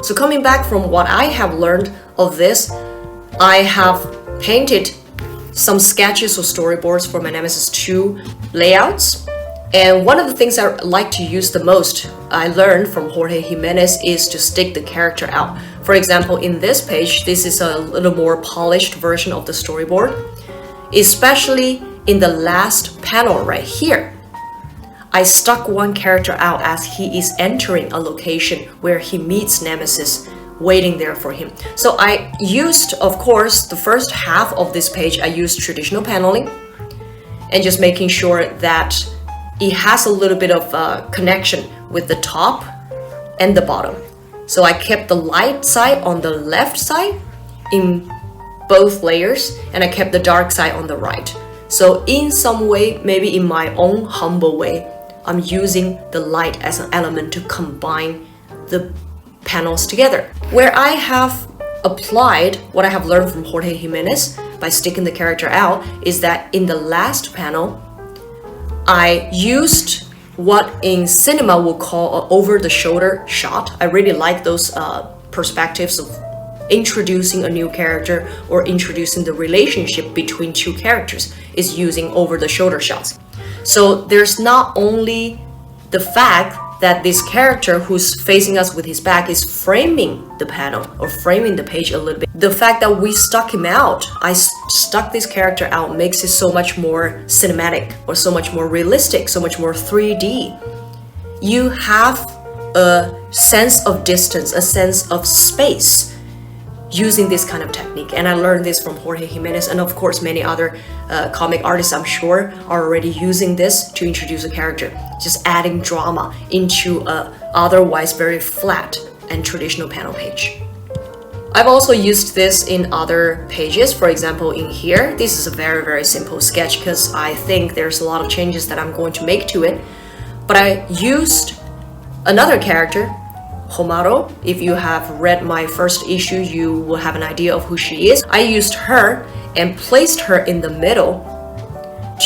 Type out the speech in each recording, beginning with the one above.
So coming back from what I have learned of this, I have painted some sketches or storyboards for my Nemesis 2 layouts. And one of the things I like to use the most, I learned from Jorge Jimenez, is to stick the character out. For example, in this page, this is a little more polished version of the storyboard, especially in the last panel right here. I stuck one character out as he is entering a location where he meets Nemesis waiting there for him. So I used, of course, the first half of this page, I used traditional paneling and just making sure that it has a little bit of a connection with the top and the bottom. So I kept the light side on the left side in both layers, and I kept the dark side on the right. So in some way, maybe in my own humble way, I'm using the light as an element to combine the panels together. Where I have applied what I have learned from Jorge Jimenez by sticking the character out is that in the last panel, I used what in cinema we'll call an over-the-shoulder shot. I really like those perspectives of introducing a new character or introducing the relationship between two characters is using over-the-shoulder shots. So there's not only the fact that this character who's facing us with his back is framing the panel or framing the page a little bit. The fact that we stuck him out, I stuck this character out, makes it so much more cinematic or so much more realistic, so much more 3D. You have a sense of distance, a sense of space using this kind of technique. And I learned this from Jorge Jimenez, and of course many other comic artists, I'm sure, are already using this to introduce a character, just adding drama into a otherwise very flat and traditional panel page. I've also used this in other pages. For example, in here, this is a very simple sketch because I think there's a lot of changes that I'm going to make to it. But I used another character, Homaro. If you have read my first issue, you will have an idea of who she is. I used her and placed her in the middle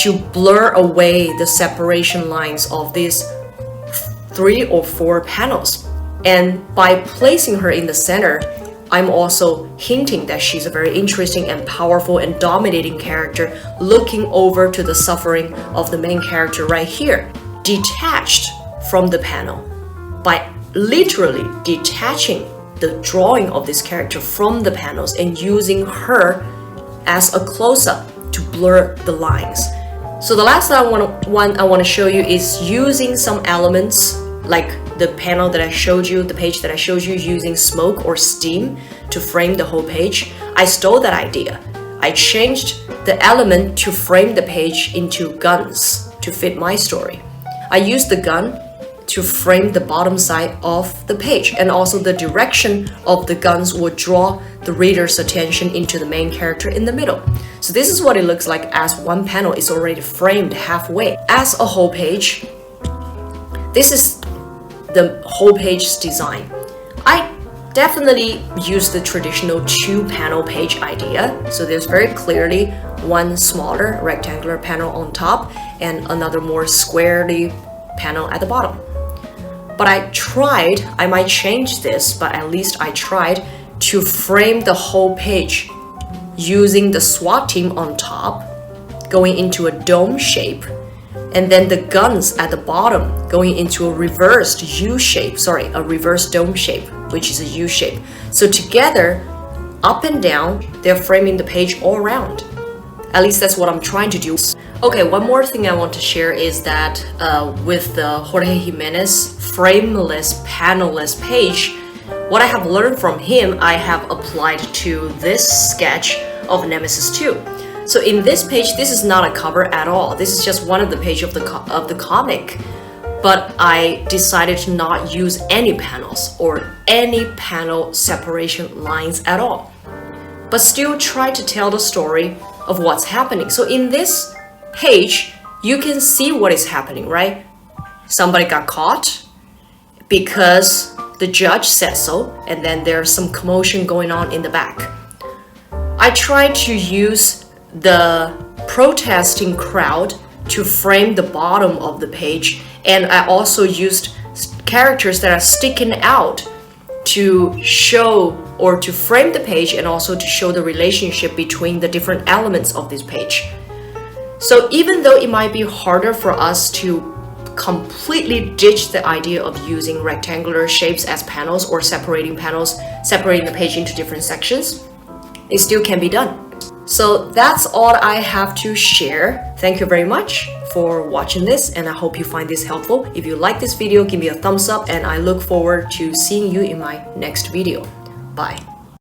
to blur away the separation lines of these 3 or 4 panels. And by placing her in the center, I'm also hinting that she's a very interesting and powerful and dominating character looking over to the suffering of the main character right here, detached from the panel. By literally detaching the drawing of this character from the panels and using her as a close-up to blur the lines. So the last one I want to show you is using some elements like the panel that I showed you, the page that I showed you, using smoke or steam to frame the whole page. I stole that idea. I changed the element to frame the page into guns to fit my story. I used the gun to frame the bottom side of the page, and also the direction of the guns would draw the reader's attention into the main character in the middle. So this is what it looks like as one panel is already framed halfway. As a whole page, this is the whole page's design. I definitely use the traditional 2-panel page idea. So there's very clearly one smaller rectangular panel on top and another more squarely panel at the bottom. But I might change this, but at least I tried to frame the whole page using the SWAT team on top, going into a dome shape, and then the guns at the bottom going into a reversed U shape, a reverse dome shape, which is a U shape. So together, up and down, they're framing the page all around. At least that's what I'm trying to do. Okay, one more thing I want to share is that with the Jorge Jimenez frameless, panelless page, what I have learned from him, I have applied to this sketch of Nemesis 2. So in this page, this is not a cover at all. This is just one of the pages of the comic. But I decided to not use any panels or any panel separation lines at all, but still try to tell the story of what's happening. So in this page, you can see what is happening, right? Somebody got caught because the judge said so, and then there's some commotion going on in the back. I tried to use the protesting crowd to frame the bottom of the page, and I also used characters that are sticking out to show or to frame the page and also to show the relationship between the different elements of this page. So even though it might be harder for us to completely ditch the idea of using rectangular shapes as panels or separating the page into different sections, it still can be done. So that's all I have to share. Thank you very much for watching this, and I hope you find this helpful. If you like this video, give me a thumbs up, and I look forward to seeing you in my next video. Bye.